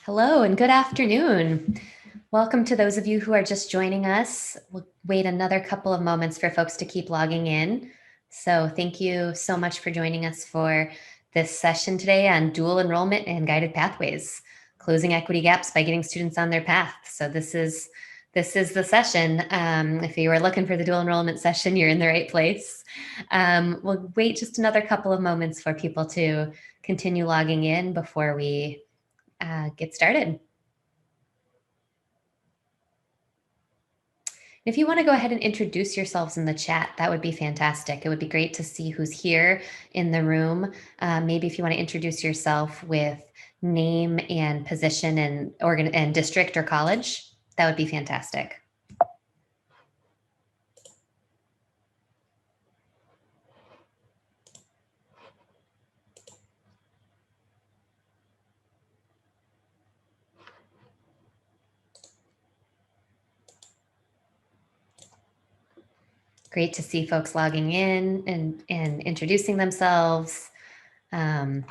Hello and good afternoon. Welcome to those of you who are just joining us. We'll wait another couple of moments for folks to keep logging in. So thank you so much for joining us for this session today on dual enrollment and guided pathways, closing equity gaps by getting students on their path. So this is the session. If you are looking for the dual enrollment session, you're in the right place. We'll wait just another couple of moments for people to continue logging in before we get started. If you want to go ahead and introduce yourselves in the chat, that would be fantastic. It would be great to see who's here in the room. Maybe if you want to introduce yourself with name and position and district or college, that would be fantastic. Great to see folks logging in and introducing themselves. Hello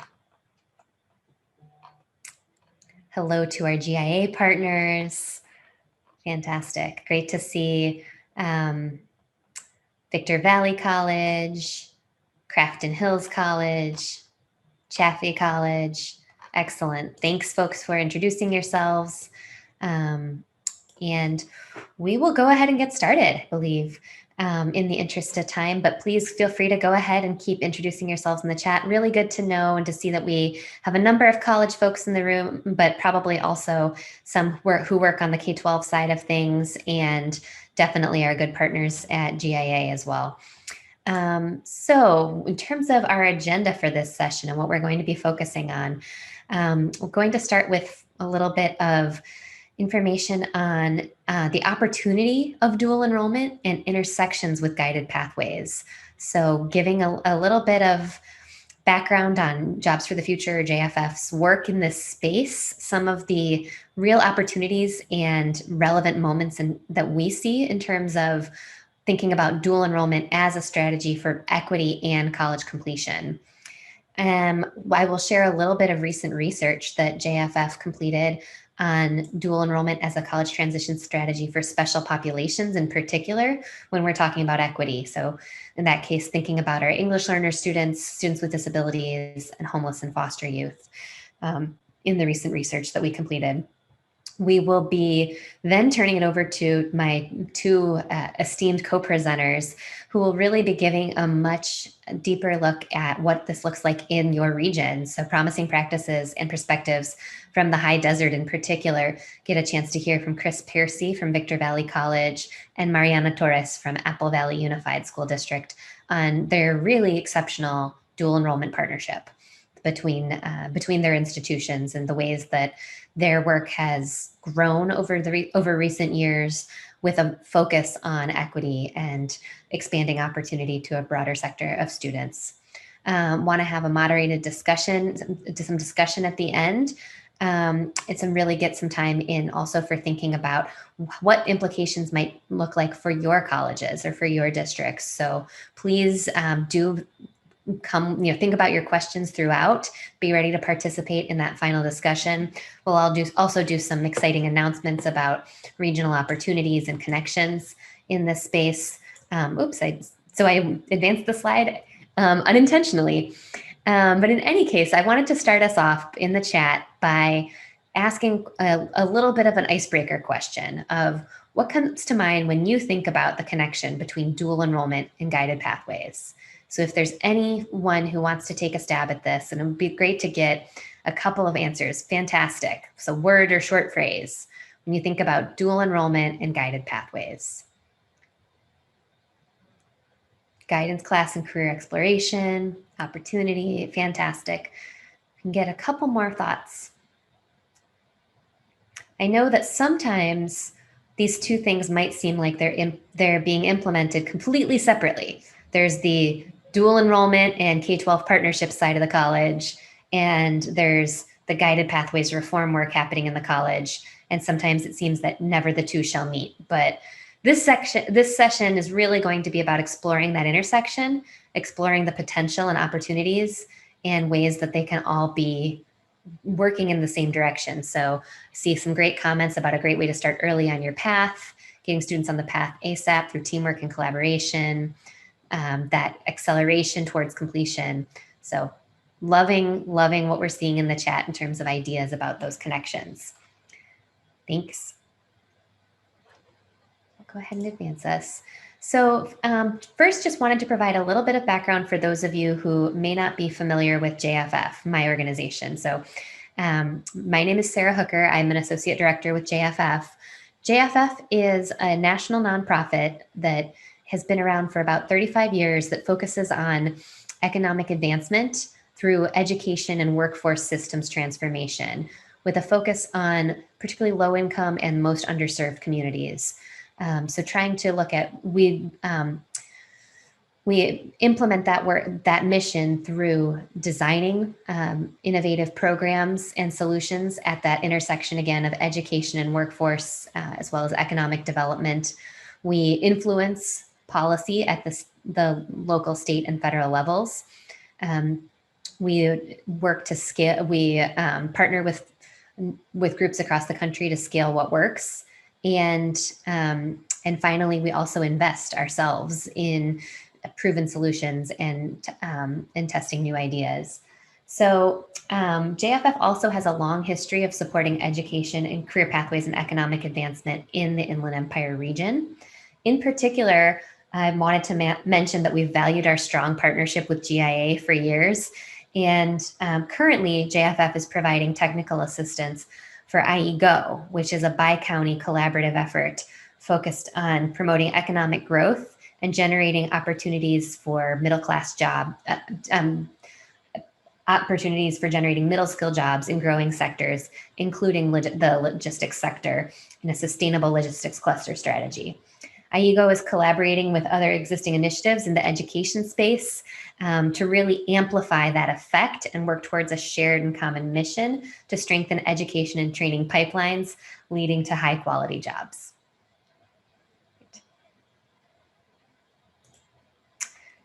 to our GIA partners. Fantastic. Great to see Victor Valley College, Crafton Hills College, Chaffee College. Excellent. Thanks, folks, for introducing yourselves. And we will go ahead and get started, I believe, in the interest of time. But please feel free to go ahead and keep introducing yourselves in the chat. Really good to know and to see that we have a number of college folks in the room, but probably also some who work on the K-12 side of things and definitely are good partners at GIA as well. So in terms of our agenda for this session and what we're going to be focusing on, we're going to start with a little bit of information on the opportunity of dual enrollment and intersections with guided pathways. So giving a little bit of background on Jobs for the Future, JFF's work in this space, some of the real opportunities and relevant moments that we see in terms of thinking about dual enrollment as a strategy for equity and college completion. I will share a little bit of recent research that JFF completed on dual enrollment as a college transition strategy for special populations in particular when we're talking about equity. So in that case, thinking about our English learner students, students with disabilities, and homeless and foster youth in the recent research that we completed. We will be then turning it over to my two esteemed co-presenters who will really be giving a much deeper look at what this looks like in your region. So promising practices and perspectives from the high desert in particular. Get a chance to hear from Chris Piercy from Victor Valley College and Mariana Torres from Apple Valley Unified School District on their really exceptional dual enrollment partnership between their institutions and the ways that their work has grown over recent years with a focus on equity and expanding opportunity to a broader sector of students. Want to have a moderated discussion, some discussion at the end. And really get some time in also for thinking about what implications might look like for your colleges or for your districts. So please do think about your questions throughout. Be ready to participate in that final discussion. We'll also do some exciting announcements about regional opportunities and connections in this space. So I advanced the slide unintentionally. But in any case, I wanted to start us off in the chat by asking a little bit of an icebreaker question of what comes to mind when you think about the connection between dual enrollment and guided pathways. So if there's anyone who wants to take a stab at this, and it would be great to get a couple of answers, fantastic. So word or short phrase, when you think about dual enrollment and guided pathways. Guidance class and career exploration, opportunity, fantastic. We can get a couple more thoughts. I know that sometimes these two things might seem like they're being implemented completely separately. There's the dual enrollment and K-12 partnership side of the college, and there's the guided pathways reform work happening in the college. And sometimes it seems that never the two shall meet. But this session is really going to be about exploring that intersection, exploring the potential and opportunities and ways that they can all be working in the same direction. So see some great comments about a great way to start early on your path, getting students on the path ASAP through teamwork and collaboration, that acceleration towards completion. So loving what we're seeing in the chat in terms of ideas about those connections. Thanks. I'll go ahead and advance us. So first, just wanted to provide a little bit of background for those of you who may not be familiar with JFF, my organization. So my name is Sarah Hooker. I'm an associate director with JFF. JFF is a national nonprofit that has been around for about 35 years that focuses on economic advancement through education and workforce systems transformation, with a focus on particularly low income and most underserved communities. So trying to look at, we implement that mission through designing innovative programs and solutions at that intersection, again, of education and workforce, as well as economic development. We influence policy at the local, state, and federal levels. We work to scale, we partner with groups across the country to scale what works. And finally, we also invest ourselves in proven solutions and testing new ideas. So JFF also has a long history of supporting education and career pathways and economic advancement in the Inland Empire region. In particular, I wanted to mention that we've valued our strong partnership with GIA for years. And currently, JFF is providing technical assistance for IE-GO, which is a bi-county collaborative effort focused on promoting economic growth and generating opportunities for middle-class opportunities for generating middle-skill jobs in growing sectors, including the logistics sector in a sustainable logistics cluster strategy. IE-GO is collaborating with other existing initiatives in the education space to really amplify that effect and work towards a shared and common mission to strengthen education and training pipelines, leading to high-quality jobs.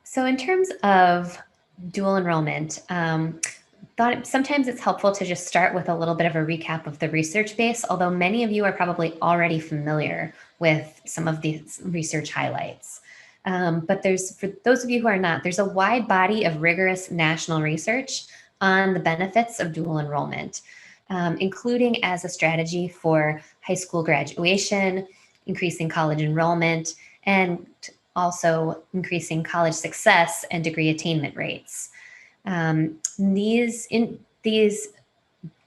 So in terms of dual enrollment, thought sometimes it's helpful to just start with a little bit of a recap of the research base, although many of you are probably already familiar with some of these research highlights. But for those of you who are not, there's a wide body of rigorous national research on the benefits of dual enrollment, including as a strategy for high school graduation, increasing college enrollment, and also increasing college success and degree attainment rates. These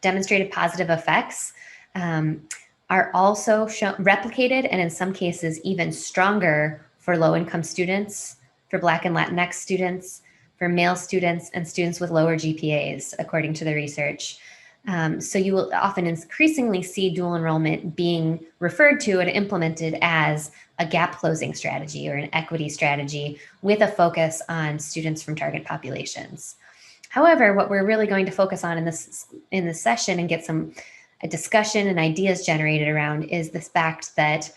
demonstrated positive effects are also replicated, and in some cases even stronger for low-income students, for Black and Latinx students, for male students, and students with lower GPAs, according to the research. So you will often increasingly see dual enrollment being referred to and implemented as a gap closing strategy or an equity strategy with a focus on students from target populations. However, what we're really going to focus on in this session and get a discussion and ideas generated around is the fact that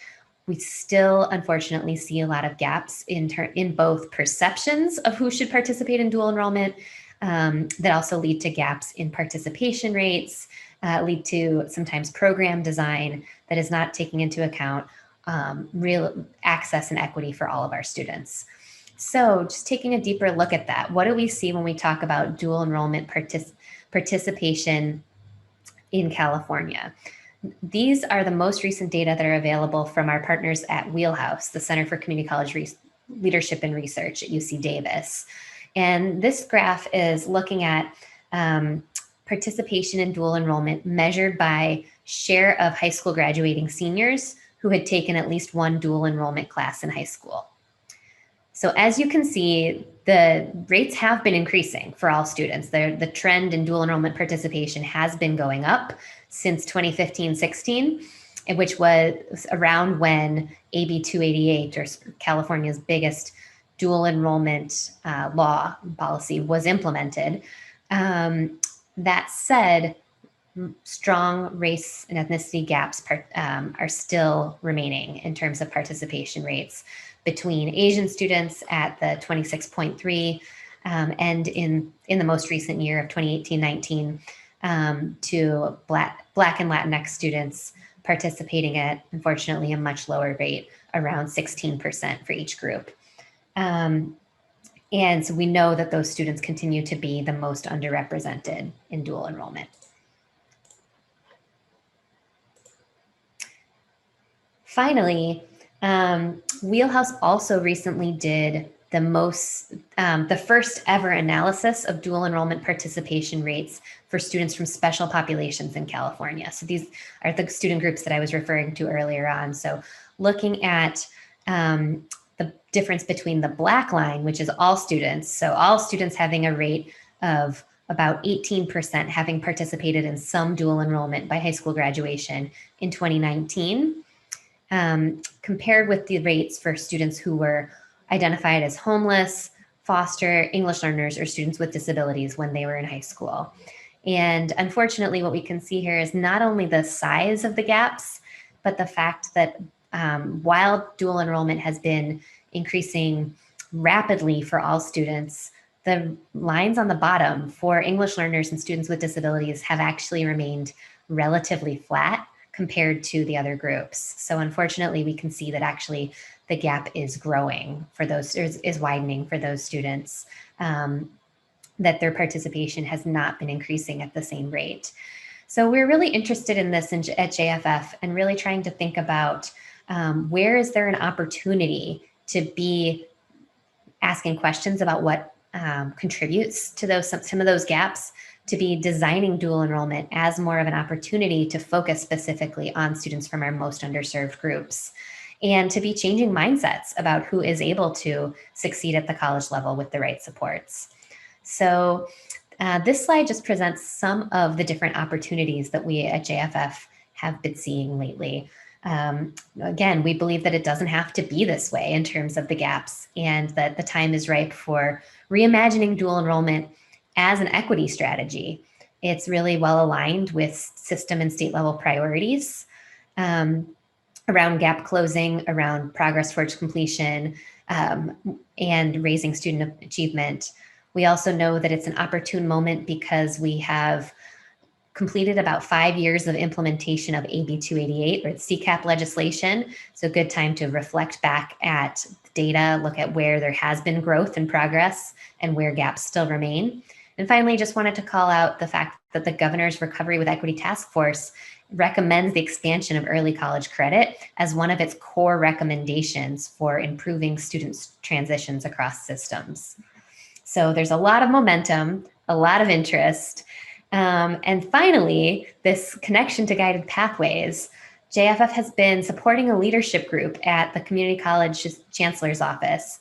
we still unfortunately see a lot of gaps in both perceptions of who should participate in dual enrollment that also lead to gaps in participation rates, lead to sometimes program design that is not taking into account real access and equity for all of our students. So just taking a deeper look at that, what do we see when we talk about dual enrollment participation in California? These are the most recent data that are available from our partners at Wheelhouse, the Center for Community College Leadership and Research at UC Davis. And this graph is looking at participation in dual enrollment measured by share of high school graduating seniors who had taken at least one dual enrollment class in high school. So as you can see, the rates have been increasing for all students. The trend in dual enrollment participation has been going up since 2015-16, which was around when AB 288, or California's biggest dual enrollment law policy, was implemented. That said, strong race and ethnicity gaps are still remaining in terms of participation rates between Asian students at the 26.3 and in the most recent year of 2018-19, to Black and Latinx students participating at, unfortunately, a much lower rate, around 16% for each group. And so we know that those students continue to be the most underrepresented in dual enrollment. Finally, Wheelhouse also recently did the first ever analysis of dual enrollment participation rates for students from special populations in California. So these are the student groups that I was referring to earlier on. So looking at the difference between the black line, which is all students, so all students having a rate of about 18% having participated in some dual enrollment by high school graduation in 2019, compared with the rates for students who were identified as homeless, foster, English learners, or students with disabilities when they were in high school. And unfortunately, what we can see here is not only the size of the gaps, but the fact that while dual enrollment has been increasing rapidly for all students, the lines on the bottom for English learners and students with disabilities have actually remained relatively flat compared to the other groups. So unfortunately, we can see that actually the gap is growing for those, is widening for those students, that their participation has not been increasing at the same rate. So we're really interested in this at JFF and really trying to think about where is there an opportunity to be asking questions about what contributes to some of those gaps, to be designing dual enrollment as more of an opportunity to focus specifically on students from our most underserved groups, and to be changing mindsets about who is able to succeed at the college level with the right supports. So this slide just presents some of the different opportunities that we at JFF have been seeing lately. Again, we believe that it doesn't have to be this way in terms of the gaps, and that the time is ripe for reimagining dual enrollment as an equity strategy. It's really well aligned with system and state level priorities around gap closing, around progress towards completion, and raising student achievement. We also know that it's an opportune moment because we have completed about 5 years of implementation of AB 288 or CCAP legislation. So a good time to reflect back at data, look at where there has been growth and progress and where gaps still remain. And finally, just wanted to call out the fact that the Governor's Recovery with Equity Task Force recommends the expansion of early college credit as one of its core recommendations for improving students' transitions across systems. So there's a lot of momentum, a lot of interest. And finally, this connection to guided pathways. JFF has been supporting a leadership group at the Community College Chancellor's Office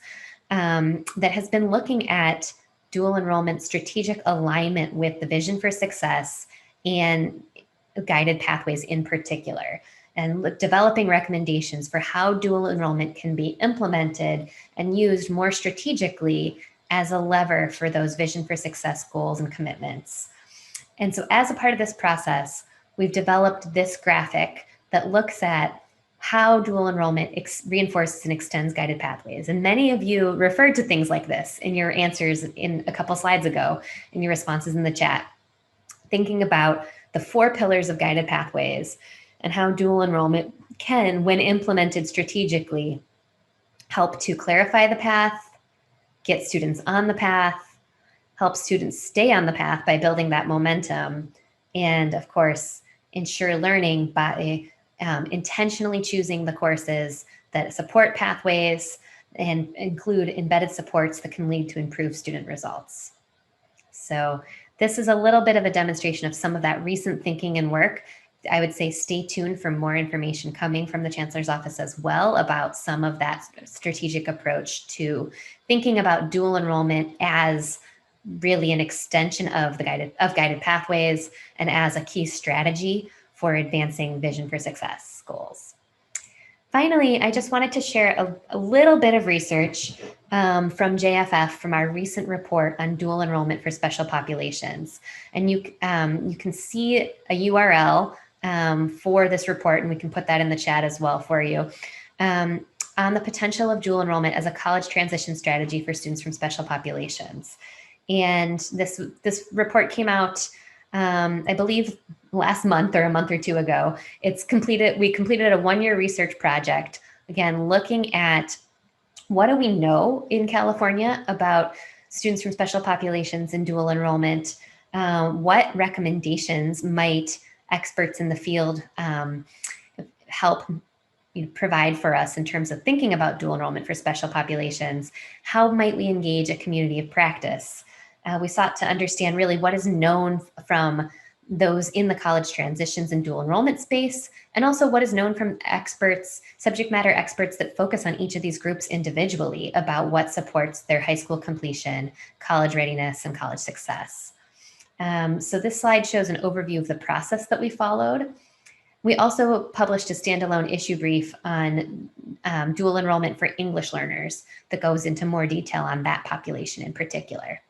that has been looking at dual enrollment strategic alignment with the Vision for Success and guided pathways in particular, and developing recommendations for how dual enrollment can be implemented and used more strategically as a lever for those Vision for Success goals and commitments. And so as a part of this process, we've developed this graphic that looks at how dual enrollment reinforces and extends guided pathways. And many of you referred to things like this in your answers in a couple slides ago, in your responses in the chat, thinking about the 4 pillars of guided pathways and how dual enrollment can, when implemented strategically, help to clarify the path, get students on the path, help students stay on the path by building that momentum, and of course, ensure learning by intentionally choosing the courses that support pathways and include embedded supports that can lead to improved student results. So this is a little bit of a demonstration of some of that recent thinking and work. I would say stay tuned for more information coming from the Chancellor's Office as well about some of that strategic approach to thinking about dual enrollment as really an extension of the guided pathways and as a key strategy for advancing Vision for Success goals. Finally, I just wanted to share a little bit of research from JFF from our recent report on dual enrollment for special populations. And you can see a URL for this report, and we can put that in the chat as well for you, on the potential of dual enrollment as a college transition strategy for students from special populations. And this report came out I believe last month or a month or two ago, we completed a 1-year research project, again, looking at what do we know in California about students from special populations and dual enrollment? What recommendations might experts in the field help provide for us in terms of thinking about dual enrollment for special populations? How might we engage a community of practice? We sought to understand really what is known from those in the college transitions and dual enrollment space, and also what is known from experts, subject matter experts that focus on each of these groups individually about what supports their high school completion, college readiness, and college success. So this slide shows an overview of the process that we followed. We also published a standalone issue brief on dual enrollment for English learners that goes into more detail on that population in particular.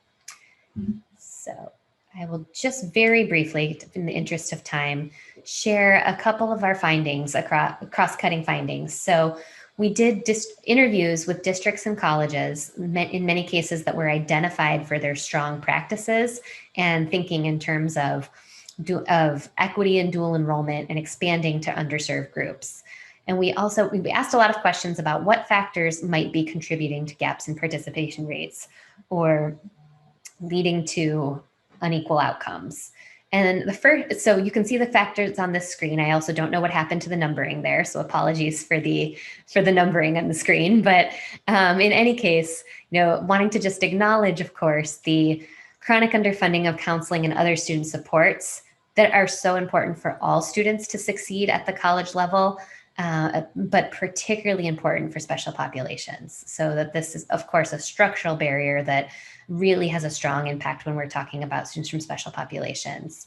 So I will just very briefly, in the interest of time, share a couple of our findings, cross-cutting findings. So we did interviews with districts and colleges, in many cases that were identified for their strong practices and thinking in terms of equity and dual enrollment and expanding to underserved groups. And we asked a lot of questions about what factors might be contributing to gaps in participation rates or leading to unequal outcomes. And so you can see the factors on this screen. I also don't know what happened to the numbering there, so apologies for the numbering on the screen. But in any case, wanting to just acknowledge, of course, the chronic underfunding of counseling and other student supports that are so important for all students to succeed at the college level, but particularly important for special populations. So that this is, of course, a structural barrier that really has a strong impact when we're talking about students from special populations.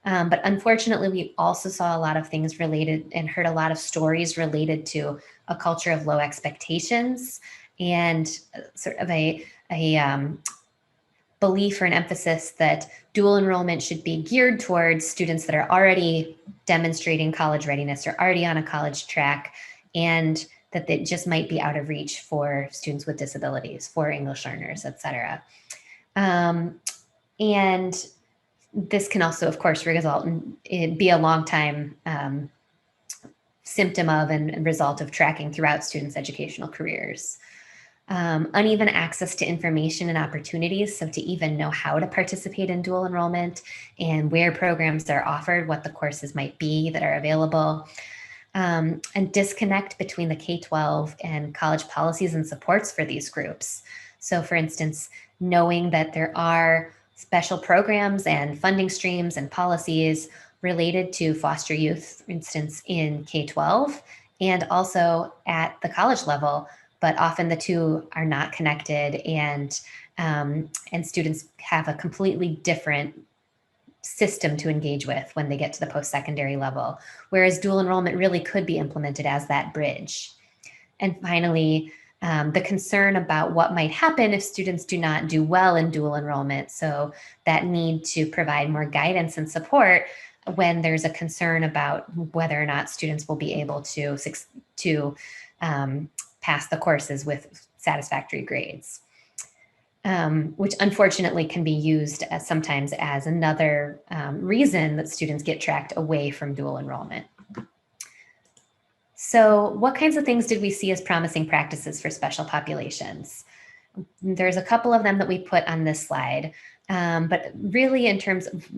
But unfortunately, we also saw a lot of things related and heard a lot of stories related to a culture of low expectations and sort of a belief or an emphasis that dual enrollment should be geared towards students that are already demonstrating college readiness or already on a college track, and that they just might be out of reach for students with disabilities, for English learners, et cetera. And this can also, of course, result in be a long time symptom of and result of tracking throughout students' educational careers. Uneven access to information and opportunities, so to even know how to participate in dual enrollment and where programs are offered, what the courses might be that are available, and disconnect between the K-12 and college policies and supports for these groups. So for instance, knowing that there are special programs and funding streams and policies related to foster youth, for instance, in K-12 and also at the college level, but often the two are not connected, and students have a completely different system to engage with when they get to the post-secondary level, whereas dual enrollment really could be implemented as that bridge. And finally, the concern about what might happen if students do not do well in dual enrollment. So that need to provide more guidance and support when there's a concern about whether or not students will be able to pass the courses with satisfactory grades, which unfortunately can be used sometimes as another reason that students get tracked away from dual enrollment. So what kinds of things did we see as promising practices for special populations? There's a couple of them that we put on this slide, but really in terms of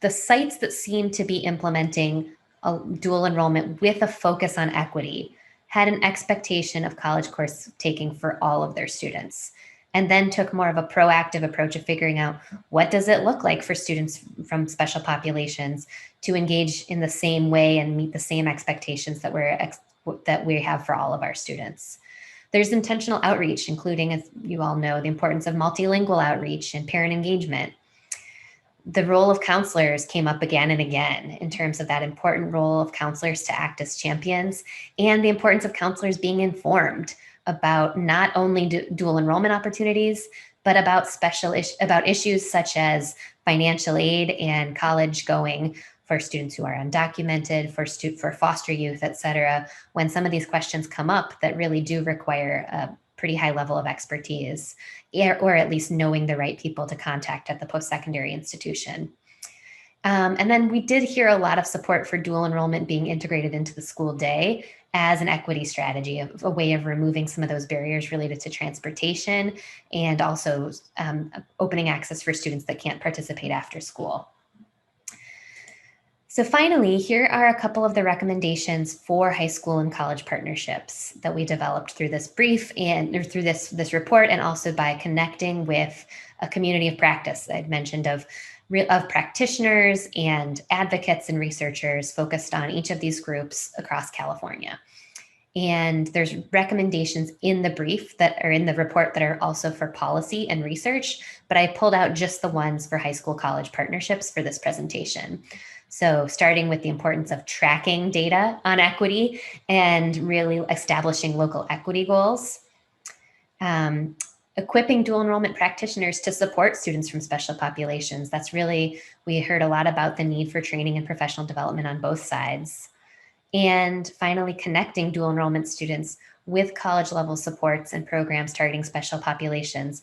the sites that seem to be implementing a dual enrollment with a focus on equity had an expectation of college course taking for all of their students, and then took more of a proactive approach of figuring out what does it look like for students from special populations to engage in the same way and meet the same expectations that we have for all of our students. There's intentional outreach, including, as you all know, the importance of multilingual outreach and parent engagement. The role of counselors came up again and again in terms of that important role of counselors to act as champions, and the importance of counselors being informed about not only dual enrollment opportunities, but about about issues such as financial aid and college going for students who are undocumented, for foster youth, et cetera, when some of these questions come up that really do require a pretty high level of expertise, or at least knowing the right people to contact at the post-secondary institution. And then we did hear a lot of support for dual enrollment being integrated into the school day as an equity strategy, a way of removing some of those barriers related to transportation and also opening access for students that can't participate after school. So finally, here are a couple of the recommendations for high school and college partnerships that we developed through this brief and through this report, and also by connecting with a community of practice I'd mentioned of practitioners and advocates and researchers focused on each of these groups across California. And there's recommendations in the brief that are in the report that are also for policy and research, but I pulled out just the ones for high school college partnerships for this presentation. So starting with the importance of tracking data on equity and really establishing local equity goals. Equipping dual enrollment practitioners to support students from special populations. That's really, we heard a lot about the need for training and professional development on both sides. And finally, connecting dual enrollment students with college level supports and programs targeting special populations.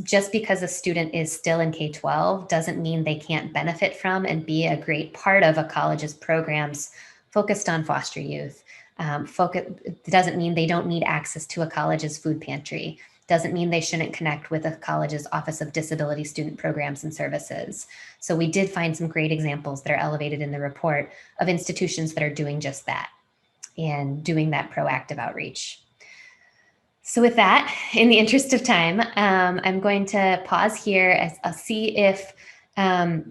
Just because a student is still in K-12 doesn't mean they can't benefit from and be a great part of a college's programs focused on foster youth. It doesn't mean they don't need access to a college's food pantry. Doesn't mean they shouldn't connect with a college's Office of Disability Student Programs and Services. So we did find some great examples that are elevated in the report of institutions that are doing just that and doing that proactive outreach. So with that, in the interest of time, I'm going to pause here as I'll see if I'll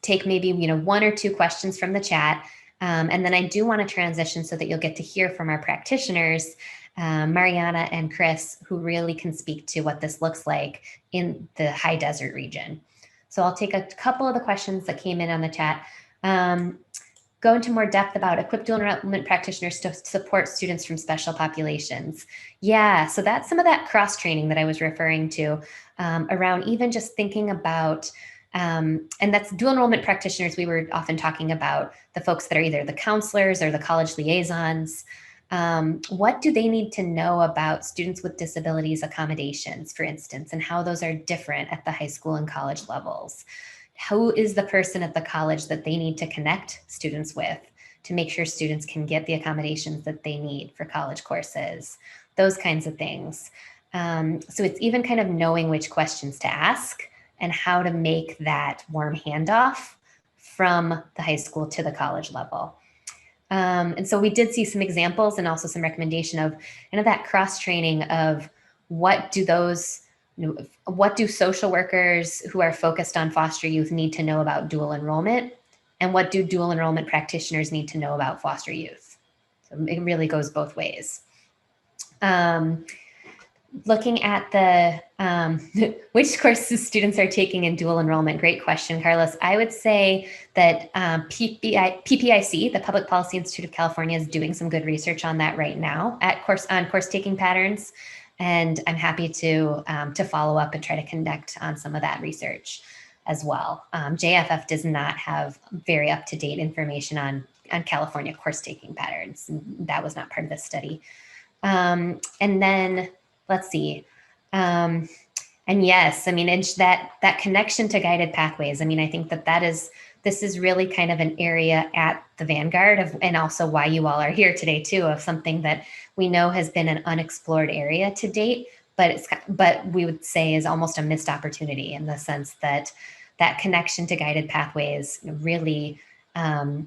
take maybe one or two questions from the chat. And then I do want to transition so that you'll get to hear from our practitioners, Mariana and Chris, who really can speak to what this looks like in the high desert region. So I'll take a couple of the questions that came in on the chat. Go into more depth about equip dual enrollment practitioners to support students from special populations. Yeah, so that's some of that cross training that I was referring to around even just thinking about, and that's dual enrollment practitioners. We were often talking about the folks that are either the counselors or the college liaisons. What do they need to know about students with disabilities accommodations, for instance, and how those are different at the high school and college levels? Who is the person at the college that they need to connect students with to make sure students can get the accommodations that they need for college courses, those kinds of things. So it's even kind of knowing which questions to ask and how to make that warm handoff from the high school to the college level. And so we did see some examples and also some recommendation of that cross training of what do social workers who are focused on foster youth need to know about dual enrollment, and what do dual enrollment practitioners need to know about foster youth? So it really goes both ways. Looking at the which courses students are taking in dual enrollment, great question, Carlos. I would say that PPIC, the Public Policy Institute of California, is doing some good research on that right now on course taking patterns. And I'm happy to follow up and try to connect on some of that research as well. JFF does not have very up-to-date information on California course taking patterns. That was not part of this study. And then let's see. And yes, I mean, that connection to guided pathways. I mean, I think this is really kind of an area at the vanguard of, and also why you all are here today too, of something that we know has been an unexplored area to date, but we would say is almost a missed opportunity in the sense that that connection to guided pathways really, a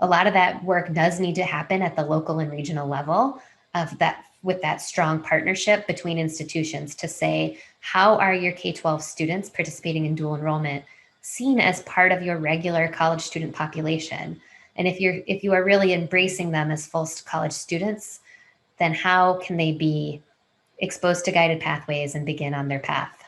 lot of that work does need to happen at the local and regional level with that strong partnership between institutions to say, how are your K-12 students participating in dual enrollment seen as part of your regular college student population? And if you are really embracing them as full college students, then how can they be exposed to guided pathways and begin on their path?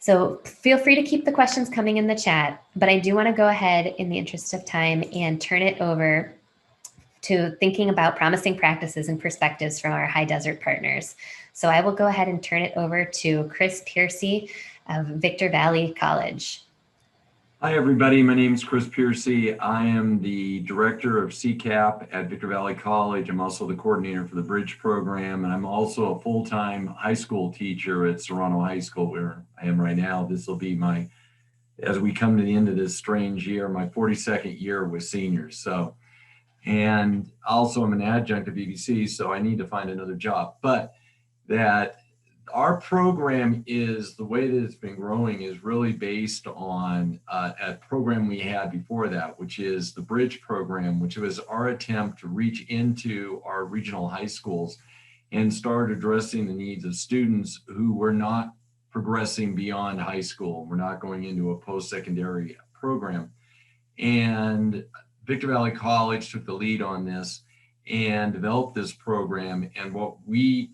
So feel free to keep the questions coming in the chat, but I do want to go ahead in the interest of time and turn it over to thinking about promising practices and perspectives from our high desert partners. So I will go ahead and turn it over to Chris Piercy of Victor Valley College. Hi, everybody. My name is Chris Piercy. I am the director of CCAP at Victor Valley College. I'm also the coordinator for the Bridge program, and I'm also a full-time high school teacher at Serrano High School, where I am right now. This will be my as we come to the end of this strange year. My 42nd year with seniors. So, and also I'm an adjunct at BBC, so I need to find another job. But that our program is, the way that it's been growing is really based on a program we had before that, which is the Bridge program, which was our attempt to reach into our regional high schools and start addressing the needs of students who were not progressing beyond high school. We're not going into a post-secondary program. And Victor Valley College took the lead on this and developed this program. And what we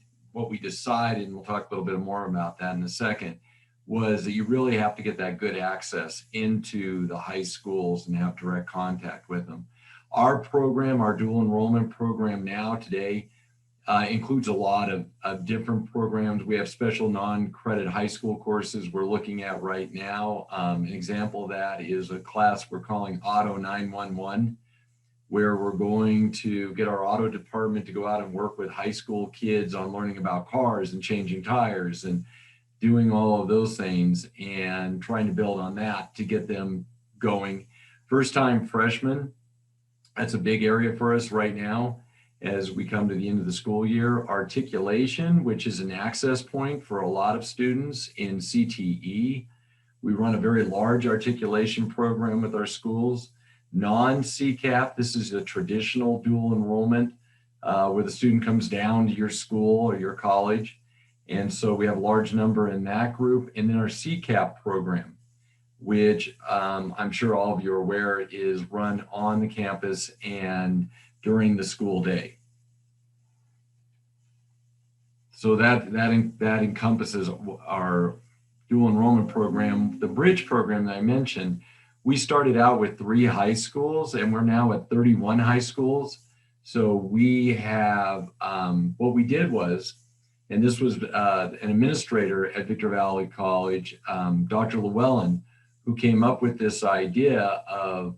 decided, and we'll talk a little bit more about that in a second, was that you really have to get that good access into the high schools and have direct contact with them. Our program, our dual enrollment program now today, includes a lot of different programs. We have special non-credit high school courses we're looking at right now. An example of that is a class we're calling Auto 911, where we're going to get our auto department to go out and work with high school kids on learning about cars and changing tires and doing all of those things and trying to build on that to get them going. First-time freshmen, that's a big area for us right now as we come to the end of the school year. Articulation, which is an access point for a lot of students in CTE. We run a very large articulation program with our schools. Non-CCAP, this is a traditional dual enrollment where the student comes down to your school or your college. And so we have a large number in that group. And then our CCAP program, which I'm sure all of you are aware is run on the campus and during the school day. So that encompasses our dual enrollment program. The Bridge program that I mentioned, we started out with 3 high schools and we're now at 31 high schools. So we have, what we did was, and this was an administrator at Victor Valley College, Dr. Llewellyn, who came up with this idea of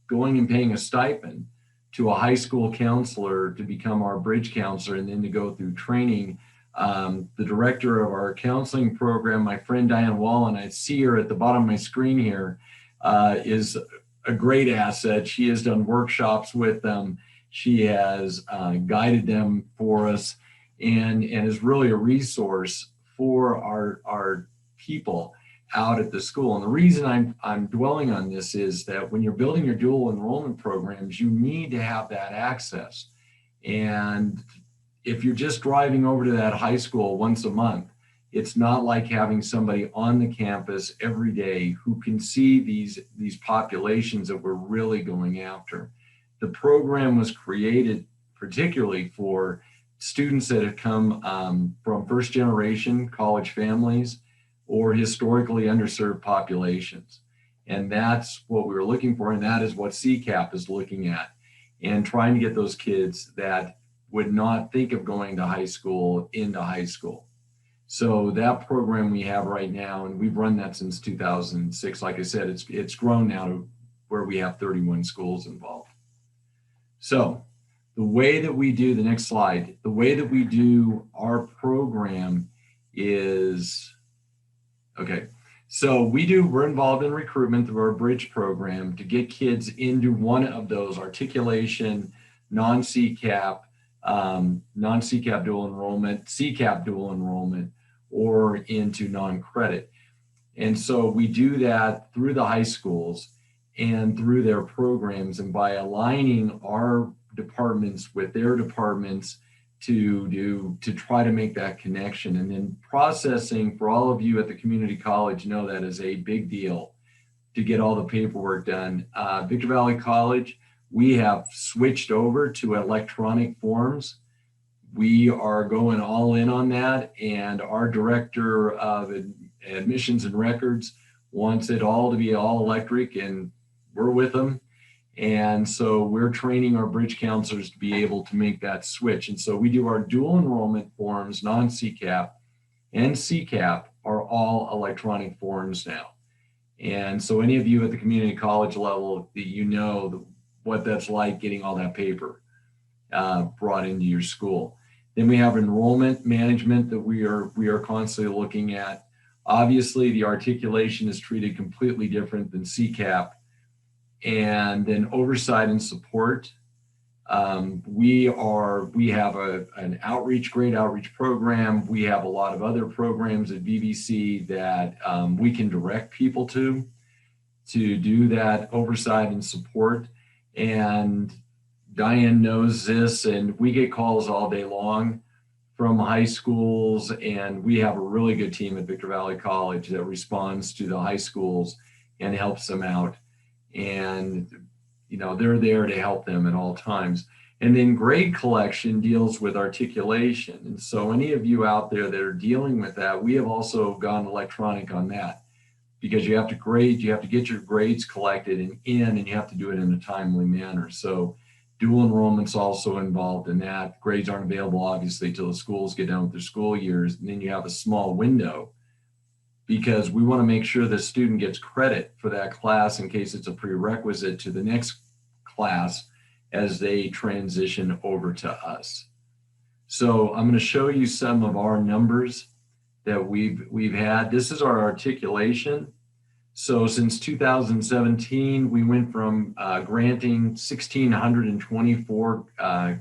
going and paying a stipend to a high school counselor to become our Bridge counselor and then to go through training. The director of our counseling program, my friend Diane Wallen, I see her at the bottom of my screen here, is a great asset. She has done workshops with them. She has guided them for us and is really a resource for our people out at the school. And the reason I'm dwelling on this is that when you're building your dual enrollment programs, you need to have that access. And if you're just driving over to that high school once a month, it's not like having somebody on the campus every day who can see these populations that we're really going after. The program was created particularly for students that have come from first generation college families or historically underserved populations. And that's what we were looking for. And that is what CCAP is looking at, and trying to get those kids that would not think of going to high school into high school. So that program we have right now, and we've run that since 2006. Like I said, it's grown now to where we have 31 schools involved. So the way that we do, the next slide, the way that we do our program is, okay. So we're involved in recruitment through our Bridge program to get kids into one of those articulation, non-CCAP, non-CCAP dual enrollment, CCAP dual enrollment, or into non-credit. And so we do that through the high schools and through their programs, and by aligning our departments with their departments to try to make that connection. And then processing, for all of you at the community college know that is a big deal to get all the paperwork done. Victor Valley College, we have switched over to electronic forms. We are going all in on that, and our director of admissions and records wants it all to be all electric, and we're with them. And so we're training our Bridge counselors to be able to make that switch. And so we do our dual enrollment forms, non-CCAP and CCAP are all electronic forms now. And so any of you at the community college level, you know what that's like, getting all that paper brought into your school. Then we have enrollment management that we are constantly looking at. Obviously, the articulation is treated completely different than CCAP. And then oversight and support. We have an great outreach program. We have a lot of other programs at VBC that we can direct people to do that oversight and support. And Diane knows this, and we get calls all day long from high schools, and we have a really good team at Victor Valley College that responds to the high schools and helps them out. And they're there to help them at all times. And then grade collection deals with articulation. And so any of you out there that are dealing with that, we have also gone electronic on that, because you have to get your grades collected and you have to do it in a timely manner. So dual enrollment's also involved in that. Grades aren't available, obviously, till the schools get done with their school years. And then you have a small window, because we want to make sure the student gets credit for that class in case it's a prerequisite to the next class as they transition over to us. So I'm going to show you some of our numbers that we've had. This is our articulation. So since 2017, we went from granting 1,624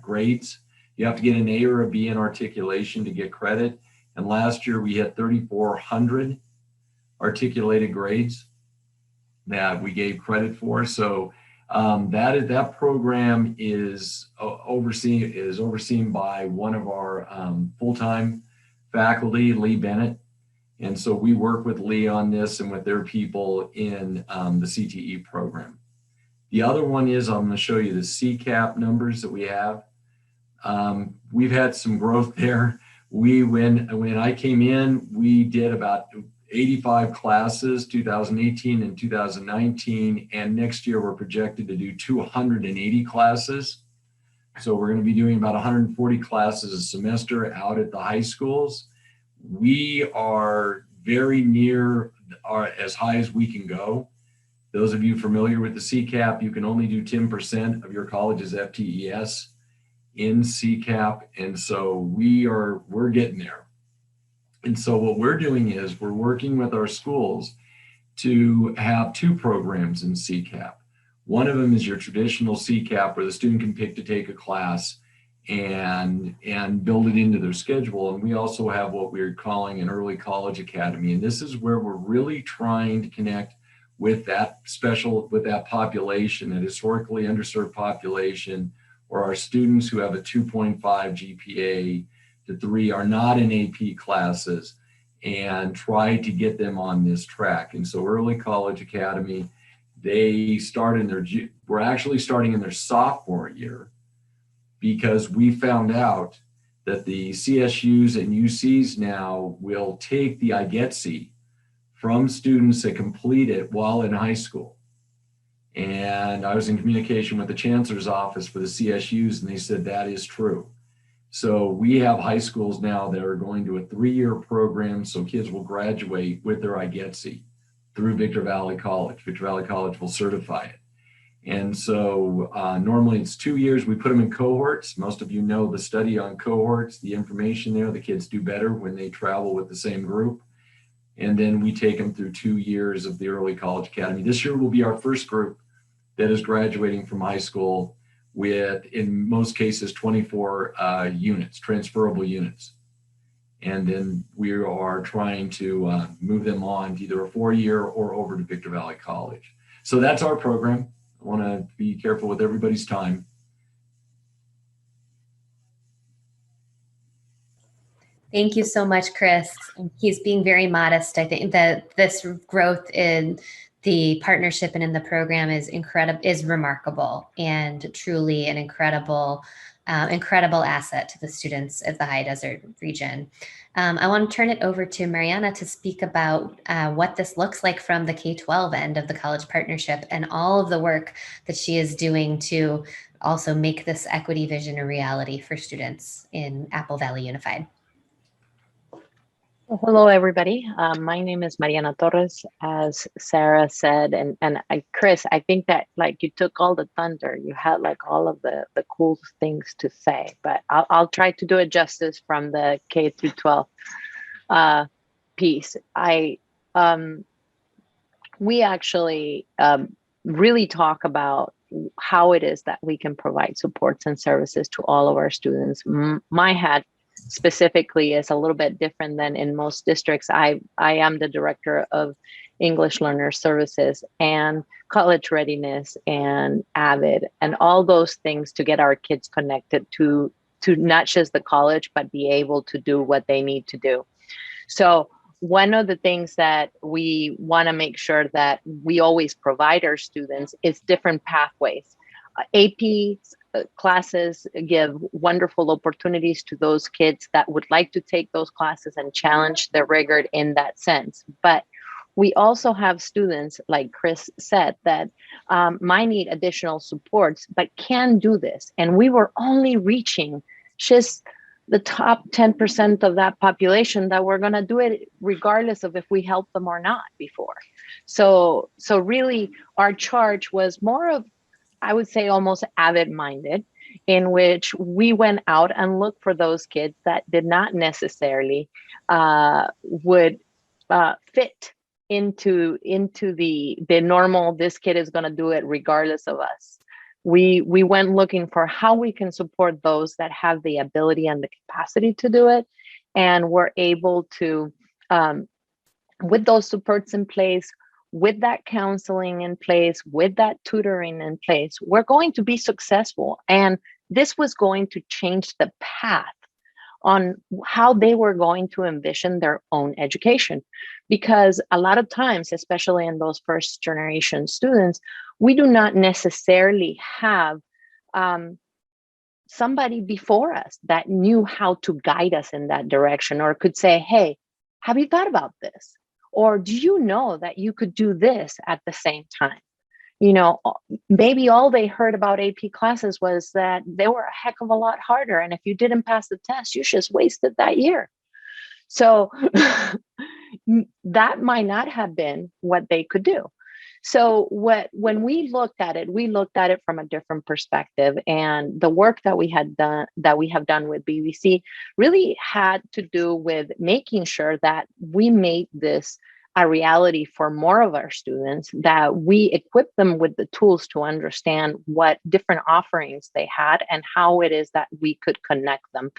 grades. You have to get an A or a B in articulation to get credit. And last year we had 3,400 articulated grades that we gave credit for. So that program is overseen by one of our full-time faculty, Lee Bennett. And so we work with Lee on this and with their people in the CTE program. The other one is, I'm going to show you the CCAP numbers that we have. We've had some growth there. When I came in, we did about 85 classes, 2018 and 2019, and next year we're projected to do 280 classes. So we're going to be doing about 140 classes a semester out at the high schools. We are very near as high as we can go. Those of you familiar with the CCAP, you can only do 10% of your college's FTES in CCAP, and so we're getting there. And so what we're doing is we're working with our schools to have two programs in CCAP. One of them is your traditional CCAP, where the student can pick to take a class and build it into their schedule. And we also have what we're calling an early college academy. And this is where we're really trying to connect with that population, that historically underserved population, or our students who have a 2.5 GPA to 3 are not in AP classes, and try to get them on this track. And so Early College Academy, we're actually starting in their sophomore year, because we found out that the CSUs and UCs now will take the IGETC from students that complete it while in high school. And I was in communication with the chancellor's office for the CSUs, and they said that is true. So we have high schools now that are going to a 3-year program, so kids will graduate with their IGETC through Victor Valley College. Victor Valley College will certify it. And so normally it's 2 years. We put them in cohorts. Most of you know the study on cohorts, the information there. The kids do better when they travel with the same group. And then we take them through 2 years of the Early College Academy. This year will be our first group that is graduating from high school with, in most cases, 24 units, transferable units. And then we are trying to move them on to either a 4-year or over to Victor Valley College. So that's our program. I want to be careful with everybody's time. Thank you so much, Chris. He's being very modest. I think that this growth in the partnership and in the program is remarkable, and truly an incredible asset to the students of the high desert region. I want to turn it over to Mariana to speak about what this looks like from the K-12 end of the college partnership, and all of the work that she is doing to also make this equity vision a reality for students in Apple Valley Unified. Well, hello, everybody. My name is Mariana Torres, as Sarah said, and Chris, I think that you took all the thunder. You had all of the cool things to say, but I'll try to do it justice from the K through 12 piece, we actually really talk about how it is that we can provide supports and services to all of our students. My hat specifically is a little bit different than in most districts. I am the director of English Learner Services and college readiness and AVID and all those things to get our kids connected to not just the college, but be able to do what they need to do. So one of the things that we want to make sure that we always provide our students is different pathways. AP classes give wonderful opportunities to those kids that would like to take those classes and challenge their rigor in that sense. But we also have students, like Chris said, that might need additional supports, but can do this. And we were only reaching just the top 10% of that population that we're going to do it regardless of if we help them or not before. So really our charge was more of, I would say, almost AVID minded, in which we went out and looked for those kids that did not necessarily would fit into the normal, this kid is going to do it regardless of us. We went looking for how we can support those that have the ability and the capacity to do it. And we're able to, with those supports in place, with that counseling in place, with that tutoring in place, we're going to be successful. And this was going to change the path on how they were going to envision their own education. Because a lot of times, especially in those first generation students, we do not necessarily have somebody before us that knew how to guide us in that direction, or could say, hey, have you thought about this? Or do you know that you could do this at the same time? You know, maybe all they heard about AP classes was that they were a heck of a lot harder. And if you didn't pass the test, you just wasted that year. So that might not have been what they could do. So when we looked at it from a different perspective. And the work that we have done with BBC really had to do with making sure that we made this a reality for more of our students, that we equip them with the tools to understand what different offerings they had and how it is that we could connect them.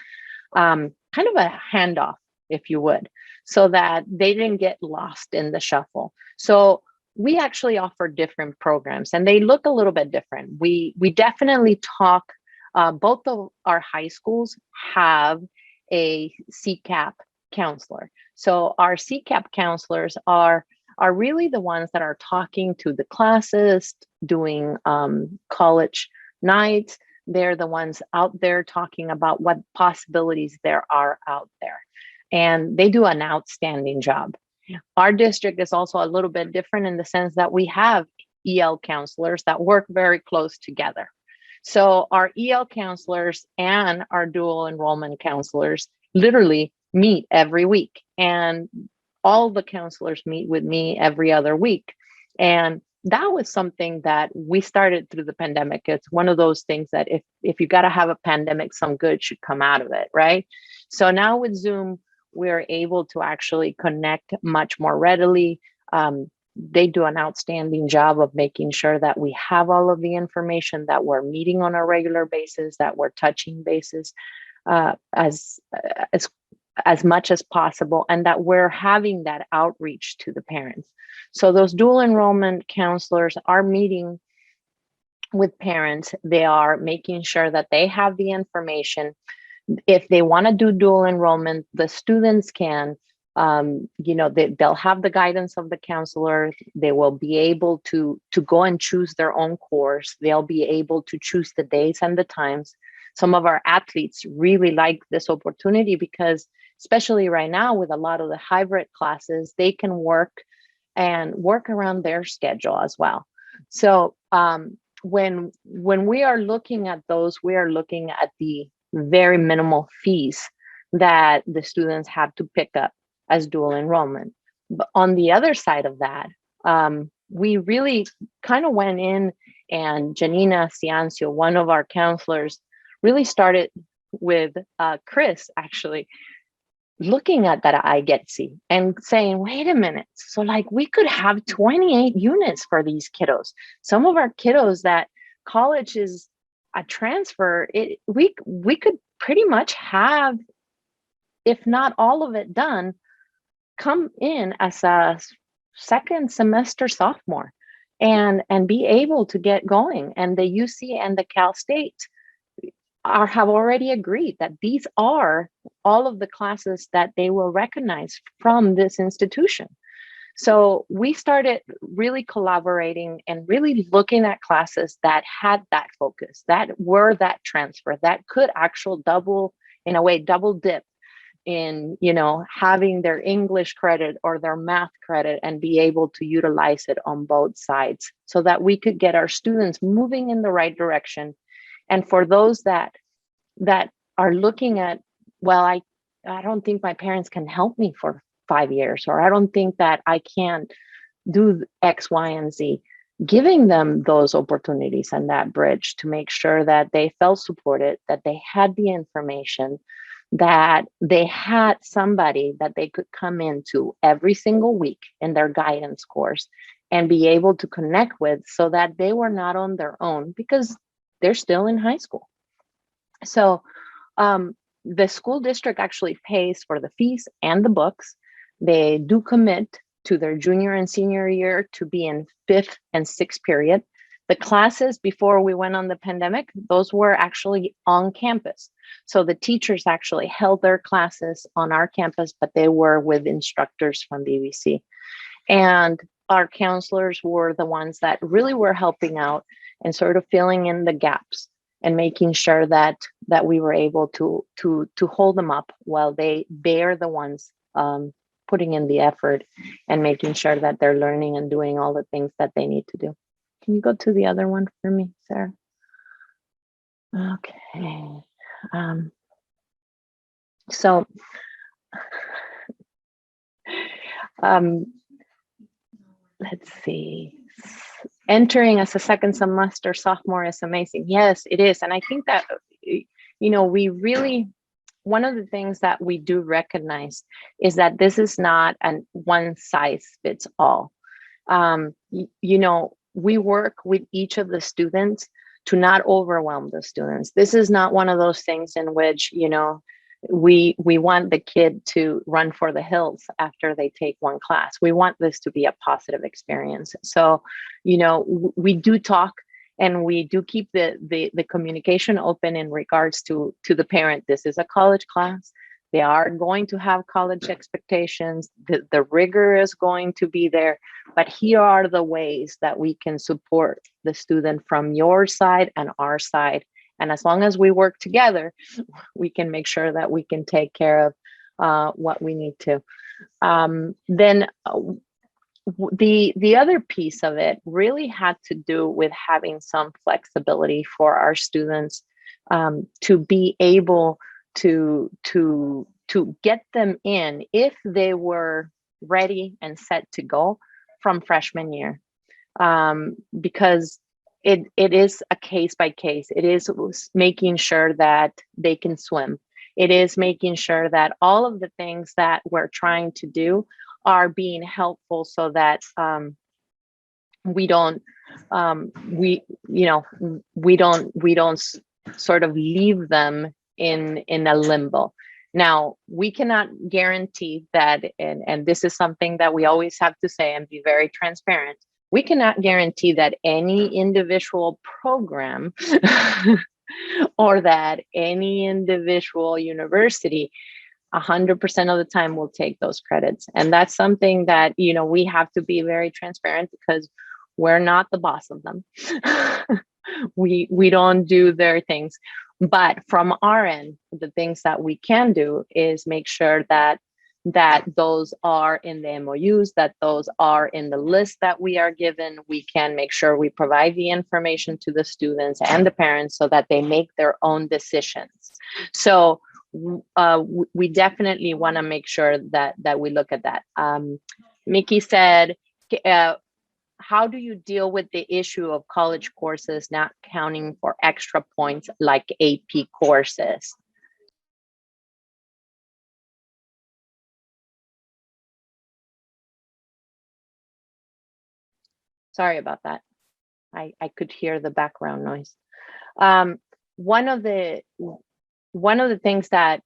Kind of a handoff, if you would, so that they didn't get lost in the shuffle. So we actually offer different programs, and they look a little bit different. We definitely talk, both of our high schools have a CCAP counselor. So our CCAP counselors are really the ones that are talking to the classes, doing college nights. They're the ones out there talking about what possibilities there are out there. And they do an outstanding job. Our district is also a little bit different in the sense that we have EL counselors that work very close together. So our EL counselors and our dual enrollment counselors literally meet every week, and all the counselors meet with me every other week. And that was something that we started through the pandemic. It's one of those things that if you got to have a pandemic, some good should come out of it, right? So now with Zoom, we're able to actually connect much more readily. They do an outstanding job of making sure that we have all of the information, that we're meeting on a regular basis, that we're touching bases as much as possible, and that we're having that outreach to the parents. So those dual enrollment counselors are meeting with parents. They are making sure that they have the information. If they want to do dual enrollment, the students can, they'll have the guidance of the counselor. They will be able to go and choose their own course. They'll be able to choose the days and the times. Some of our athletes really like this opportunity because, especially right now with a lot of the hybrid classes, they can work around their schedule as well. So when we are looking at those, we are looking at the very minimal fees that the students have to pick up as dual enrollment. But on the other side of that, we really kind of went in, and Janina Ciancio, one of our counselors, really started with Chris, actually, looking at that IGETC and saying, wait a minute, so like we could have 28 units for these kiddos. Some of our kiddos that college is a transfer, we could pretty much have, if not all of it done, come in as a second semester sophomore and be able to get going. And the UC and the Cal State have already agreed that these are all of the classes that they will recognize from this institution. So we started really collaborating and really looking at classes that had that focus, that were that transfer, that could actually double dip in, having their English credit or their math credit and be able to utilize it on both sides so that we could get our students moving in the right direction. And for those that are looking at, well, I don't think my parents can help me for 5 years, or I don't think that I can do X, Y, and Z, giving them those opportunities and that bridge to make sure that they felt supported, that they had the information, that they had somebody that they could come into every single week in their guidance course and be able to connect with, so that they were not on their own because they're still in high school. So the school district actually pays for the fees and the books. They do commit to their junior and senior year to be in 5th and 6th period. The classes before we went on the pandemic, those were actually on campus. So the teachers actually held their classes on our campus, but they were with instructors from BBC. And our counselors were the ones that really were helping out and sort of filling in the gaps and making sure that we were able to hold them up while they're the ones putting in the effort and making sure that they're learning and doing all the things that they need to do. Can you go to the other one for me, Sarah? Okay. So let's see. Entering as a second semester sophomore is amazing. Yes, it is. And I think that, we really, one of the things that we do recognize is that this is not a one size fits all. We work with each of the students to not overwhelm the students. This is not one of those things in which, we want the kid to run for the hills after they take one class. We want this to be a positive experience. So, we do talk and we do keep the communication open in regards to the parent. This is a college class. They are going to have college expectations. The rigor is going to be there, but here are the ways that we can support the student from your side and our side. And as long as we work together, we can make sure that we can take care of what we need to. Then the other piece of it really had to do with having some flexibility for our students to be able to get them in if they were ready and set to go from freshman year, because it is a case by case. It is making sure that they can swim. It is making sure that all of the things that we're trying to do are being helpful so that we don't sort of leave them in a limbo. Now, we cannot guarantee that, and this is something that we always have to say and be very transparent. We cannot guarantee that any individual program or that any individual university 100% of the time will take those credits. And that's something that, we have to be very transparent because we're not the boss of them. We don't do their things. But from our end, the things that we can do is make sure that those are in the MOUs, that those are in the list that we are given. We can make sure we provide the information to the students and the parents so that they make their own decisions. So we definitely want to make sure that we look at that. Mickey said, how do you deal with the issue of college courses not counting for extra points like AP courses? Sorry about that. I could hear the background noise. Um, one of the things that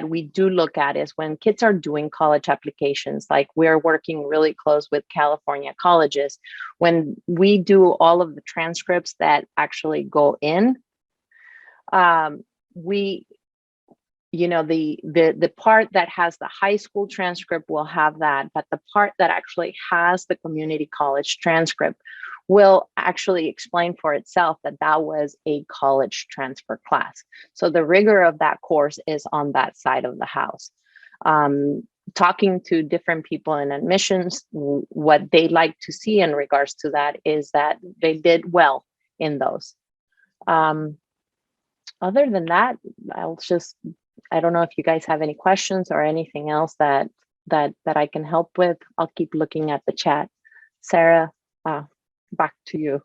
we do look at is when kids are doing college applications, like we're working really close with California colleges, when we do all of the transcripts that actually go in, we, the part that has the high school transcript will have that, but the part that actually has the community college transcript will actually explain for itself that that was a college transfer class. So the rigor of that course is on that side of the house. Talking to different people in admissions, what they like to see in regards to that is that they did well in those. Other than that, I don't know if you guys have any questions or anything else that I can help with. I'll keep looking at the chat. Sarah, back to you.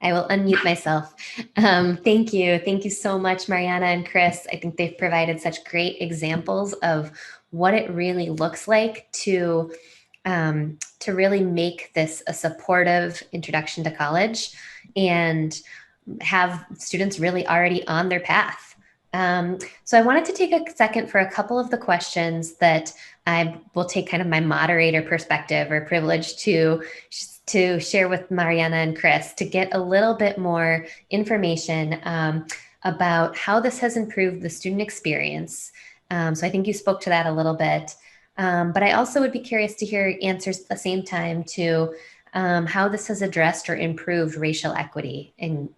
I will unmute myself. Thank you. Thank you so much, Mariana and Chris. I think they've provided such great examples of what it really looks like to really make this a supportive introduction to college and have students really already on their path. So I wanted to take a second for a couple of the questions that I will take kind of my moderator perspective or privilege to share with Mariana and Chris to get a little bit more information about how this has improved the student experience. So I think you spoke to that a little bit, but I also would be curious to hear answers at the same time to how this has addressed or improved racial equity in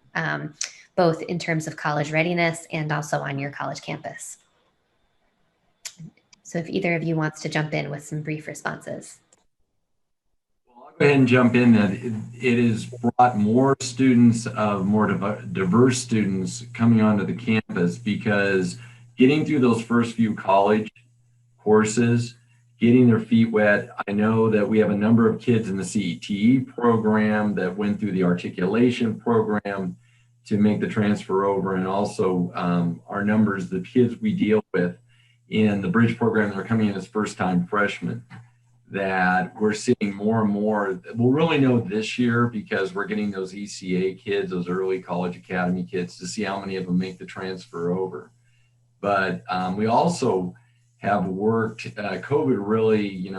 both in terms of college readiness and also on your college campus. So if either of you wants to jump in with some brief responses. Well, I'll go ahead and jump in that it has brought more students of more diverse students coming onto the campus, because getting through those first few college courses, getting their feet wet. I know that we have a number of kids in the CETE program that went through the articulation program to make the transfer over, and also our numbers, the kids we deal with in the bridge program that are coming in as first-time freshmen, that we're seeing more and more. We'll really know this year because we're getting those ECA kids, those early college academy kids, to see how many of them make the transfer over. But we also have worked, COVID really,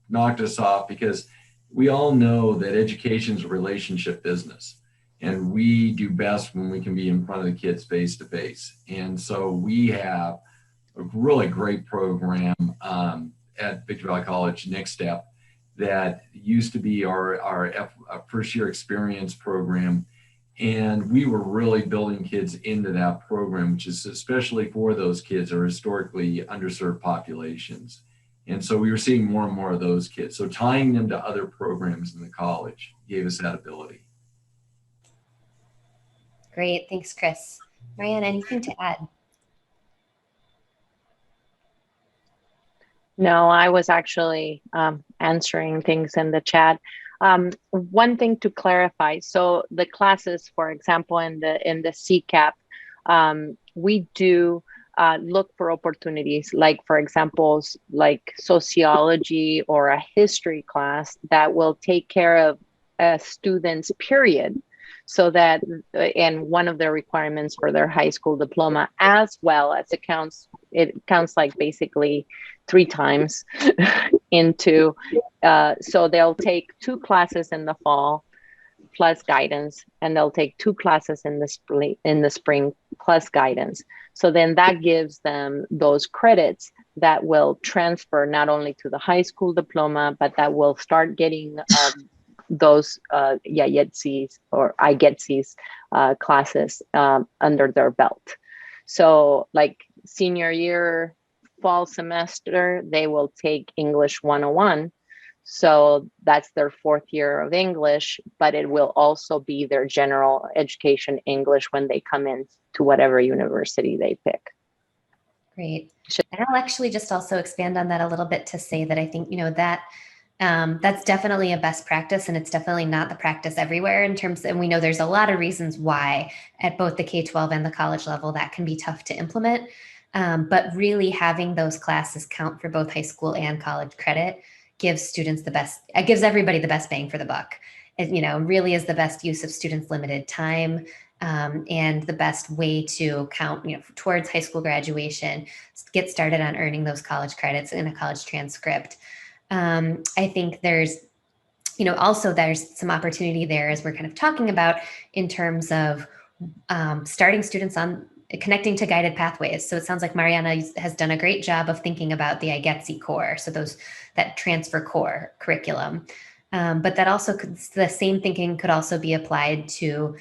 knocked us off, because we all know that education is a relationship business, and we do best when we can be in front of the kids face to face. And so we have a really great program at Victor Valley College, Next Step, that used to be our first year experience program. And we were really building kids into that program, which is especially for those kids who are historically underserved populations. And so we were seeing more and more of those kids. So tying them to other programs in the college gave us that ability. Great. Thanks, Chris. Mariana, anything to add? No, I was actually answering things in the chat. One thing to clarify, so the classes, for example, in the CCAP, we do look for opportunities, like, for example, like sociology or a history class that will take care of a student's period, so that, and one of the requirements for their high school diploma, as well as it counts like basically 3 times into, so they'll take 2 classes in the fall plus guidance, and they'll take 2 classes in the spring plus guidance. So then that gives them those credits that will transfer not only to the high school diploma, but that will start getting those YETCs or IGETCs classes under their belt. So like senior year, fall semester, they will take English 101. So that's their 4th year of English, but it will also be their general education English when they come in to whatever university they pick. Great. And I'll actually just also expand on that a little bit to say that I think, that that's definitely a best practice, and it's definitely not the practice everywhere in terms of, and we know there's a lot of reasons why at both the K-12 and the college level that can be tough to implement. But really having those classes count for both high school and college credit gives students the best, it gives everybody the best bang for the buck. It, really is the best use of students' limited time, and the best way to count, towards high school graduation, get started on earning those college credits in a college transcript. I think there's, also there's some opportunity there, as we're kind of talking about, in terms of starting students on connecting to guided pathways. So it sounds like Mariana has done a great job of thinking about the IGETC core, so that transfer core curriculum. But that also the same thinking could also be applied to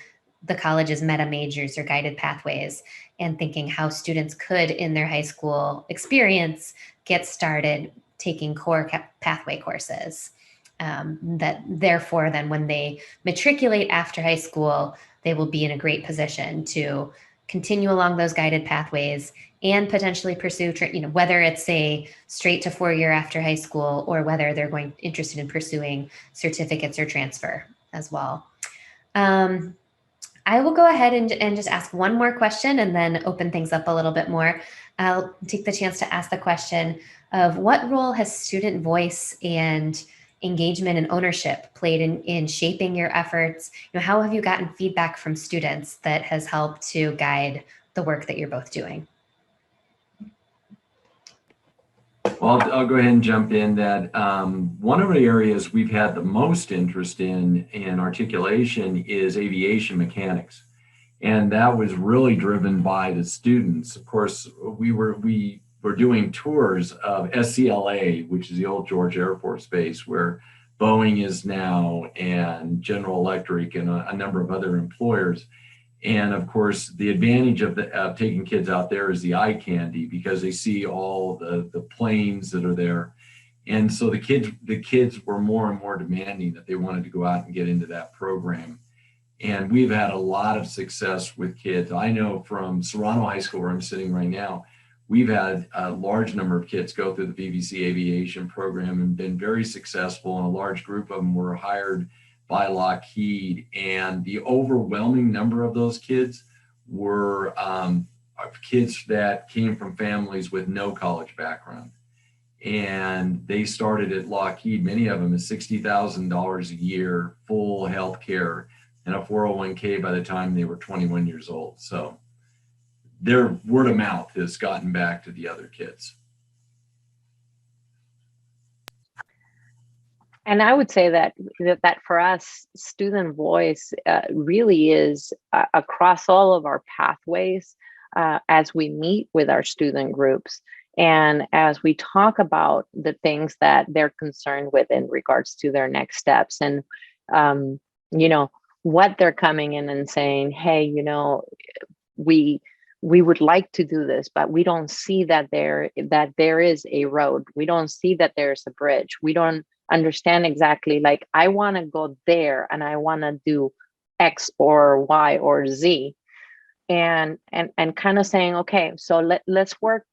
the college's meta majors or guided pathways, and thinking how students could, in their high school experience, get started taking core pathway courses. That therefore, then when they matriculate after high school, they will be in a great position to continue along those guided pathways and potentially pursue, whether it's a straight to 4-year after high school, or whether they're interested in pursuing certificates or transfer as well. I will go ahead and just ask one more question and then open things up a little bit more. I'll take the chance to ask the question of, what role has student voice and engagement and ownership played in shaping your efforts? How have you gotten feedback from students that has helped to guide the work that you're both doing? Well, I'll go ahead and jump in that one of the areas we've had the most interest in articulation is aviation mechanics. And that was really driven by the students. Of course, we were doing tours of SCLA, which is the old George Air Force Base, where Boeing is now, and General Electric, and a number of other employers. And of course, the advantage of taking kids out there is the eye candy, because they see all the planes that are there. And so the kids were more and more demanding that they wanted to go out and get into that program. And we've had a lot of success with kids. I know from Serrano High School, where I'm sitting right now, we've had a large number of kids go through the VVC aviation program and been very successful. And a large group of them were hired by Lockheed. And the overwhelming number of those kids were kids that came from families with no college background. And they started at Lockheed, many of them at $60,000 a year, full health care, and a 401k by the time they were 21 years old. So their word of mouth has gotten back to the other kids. And I would say that for us, student voice really is across all of our pathways as we meet with our student groups, and as we talk about the things that they're concerned with in regards to their next steps, and what they're coming in and saying, hey, we would like to do this, but we don't see that there is a road. We don't see that there's a bridge. We don't understand exactly, like, I want to go there and I want to do X or Y or Z, and kind of saying, okay, so let's work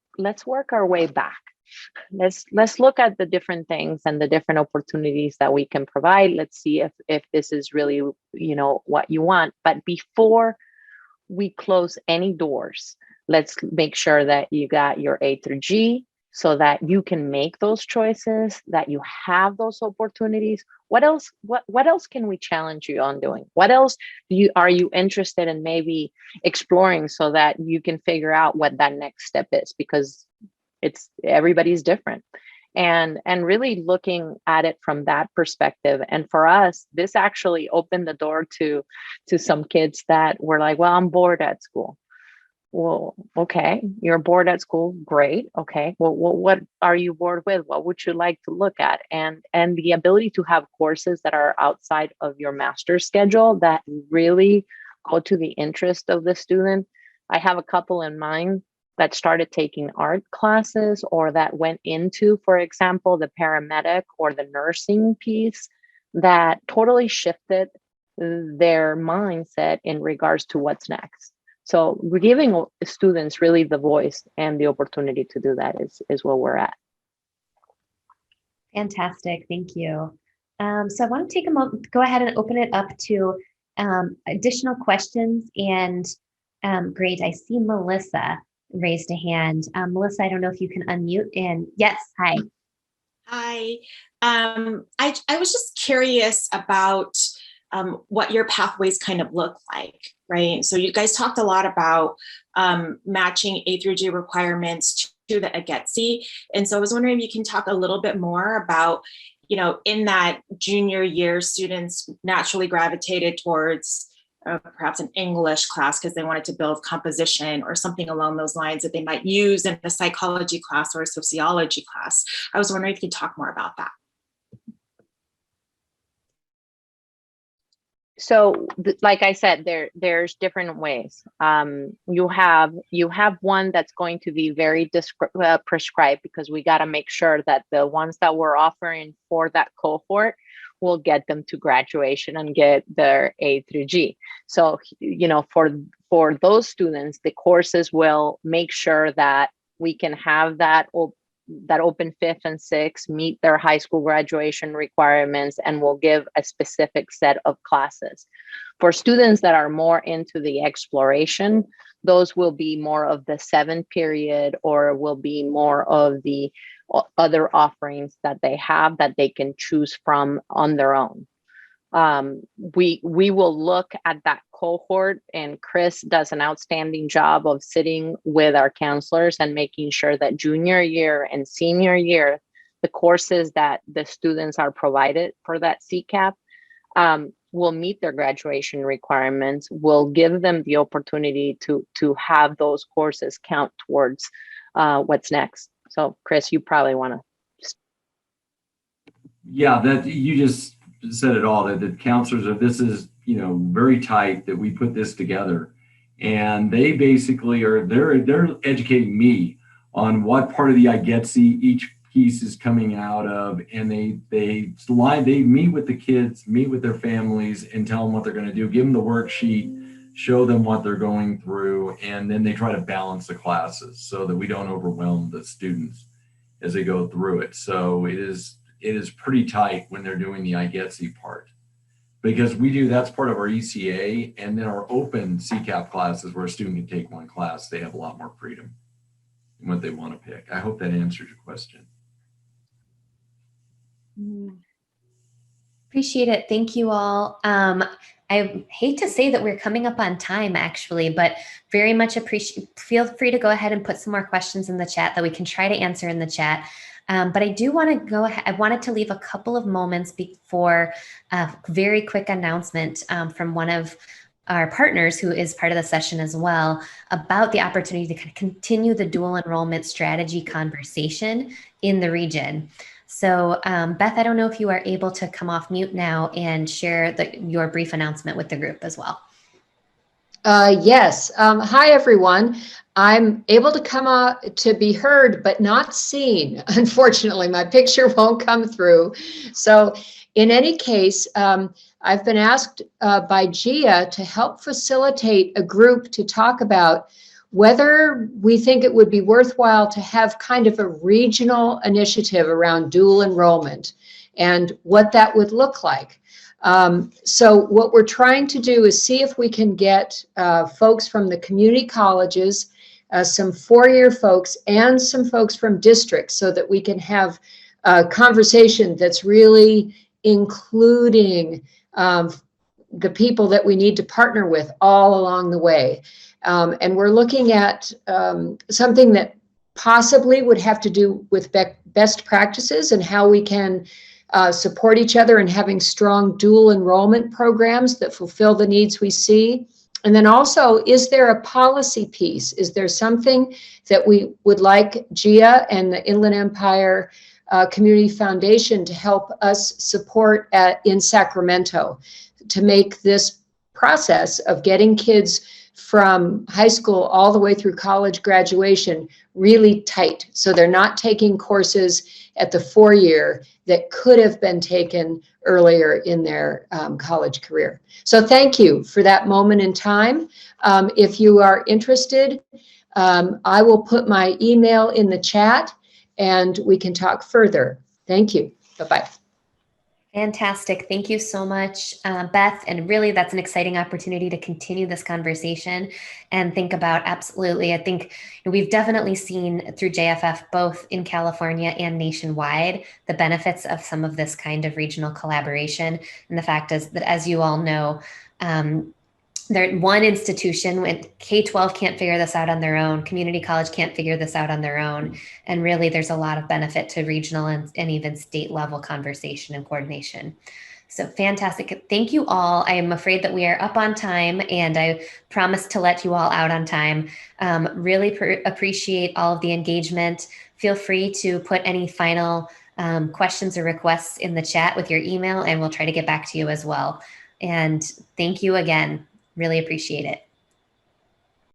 our way back. Let's look at the different things and the different opportunities that we can provide. Let's see if this is really what you want. But before we close any doors, let's make sure that you got your A through G, so that you can make those choices, that you have those opportunities. What else can we challenge you on doing? What else are you interested in maybe exploring, so that you can figure out what that next step is? Because everybody's different, and really looking at it from that perspective. And for us, this actually opened the door to some kids that were like, well, I'm bored at school. Well, okay, you're bored at school, great. Okay, well, what are you bored with? What would you like to look at? And the ability to have courses that are outside of your master's schedule that really go to the interest of the student. I have a couple in mind that started taking art classes, or that went into, for example, the paramedic or the nursing piece, that totally shifted their mindset in regards to what's next. So we're giving students really the voice and the opportunity to do that is where we're at. Fantastic, thank you. So I want to take a moment, go ahead and open it up to additional questions. And great, I see Melissa raised a hand. Melissa, I don't know if you can unmute. And yes, hi. Hi. I was just curious about what your pathways kind of look like, right? So you guys talked a lot about matching A through G requirements to the AGETSI. And so I was wondering if you can talk a little bit more about, you know, in that junior year, students naturally gravitated towards perhaps an English class because they wanted to build composition or something along those lines that they might use in a psychology class or a sociology class. I was wondering if you could talk more about that. So, like I said, there's different ways. You have one that's going to be very prescribed, because we got to make sure that the ones that we're offering for that cohort will get them to graduation and get their A through G. So, you know, for those students, the courses will make sure that we can have that open 5th and 6th meet their high school graduation requirements, and will give a specific set of classes. For students that are more into the exploration, those will be more of the 7th period, or will be more of the other offerings that they have that they can choose from on their own. We will look at that cohort, and Chris does an outstanding job of sitting with our counselors and making sure that junior year and senior year, the courses that the students are provided for that CCAP will meet their graduation requirements, will give them the opportunity to have those courses count towards what's next. So Chris, you probably want to. Yeah, that you just said it all, that the counselors are, this is, you know, very tight that we put this together, and they basically are, they're educating me on what part of the AGETSI each piece is coming out of, and they meet with the kids, meet with their families, and tell them what they're going to do, give them the worksheet, show them what they're going through, and then they try to balance the classes so that we don't overwhelm the students as they go through it. So it is pretty tight when they're doing the AGETSI part, because we do, that's part of our ECA, and then our open CCAP classes where a student can take one class, they have a lot more freedom in what they want to pick. I hope that answers your question. Appreciate it. Thank you all. I hate to say that we're coming up on time, actually, but very much appreciate. Feel free to go ahead and put some more questions in the chat that we can try to answer in the chat. But I do want to go ahead. I wanted to leave a couple of moments before a very quick announcement from one of our partners who is part of the session as well, about the opportunity to continue the dual enrollment strategy conversation in the region. So Beth, I don't know if you are able to come off mute now and share your brief announcement with the group as well. Yes. Hi, everyone. I'm able to come out to be heard, but not seen. Unfortunately, my picture won't come through. So in any case, I've been asked by Gia to help facilitate a group to talk about whether we think it would be worthwhile to have kind of a regional initiative around dual enrollment and what that would look like. So what we're trying to do is see if we can get folks from the community colleges, some four-year folks, and some folks from districts, so that we can have a conversation that's really including the people that we need to partner with all along the way. And we're looking at something that possibly would have to do with best practices and how we can support each other in having strong dual enrollment programs that fulfill the needs we see. And then also, is there a policy piece? Is there something that we would like Gia and the Inland Empire Community Foundation to help us support in Sacramento to make this process of getting kids from high school all the way through college graduation really tight, so they're not taking courses at the four-year that could have been taken earlier in their college career. So thank you for that moment in time. If you are interested, I will put my email in the chat and we can talk further. Thank you. Bye-bye. Fantastic. Thank you so much, Beth. And really, that's an exciting opportunity to continue this conversation and think about absolutely. I think we've definitely seen through JFF, both in California and nationwide, the benefits of some of this kind of regional collaboration. And the fact is that, as you all know, one institution with K-12 can't figure this out on their own. Community college can't figure this out on their own. And really, there's a lot of benefit to regional and even state level conversation and coordination. So fantastic. Thank you all. I am afraid that we are up on time, and I promise to let you all out on time. Really appreciate all of the engagement. Feel free to put any final questions or requests in the chat with your email, and we'll try to get back to you as well. And thank you again. Really appreciate it.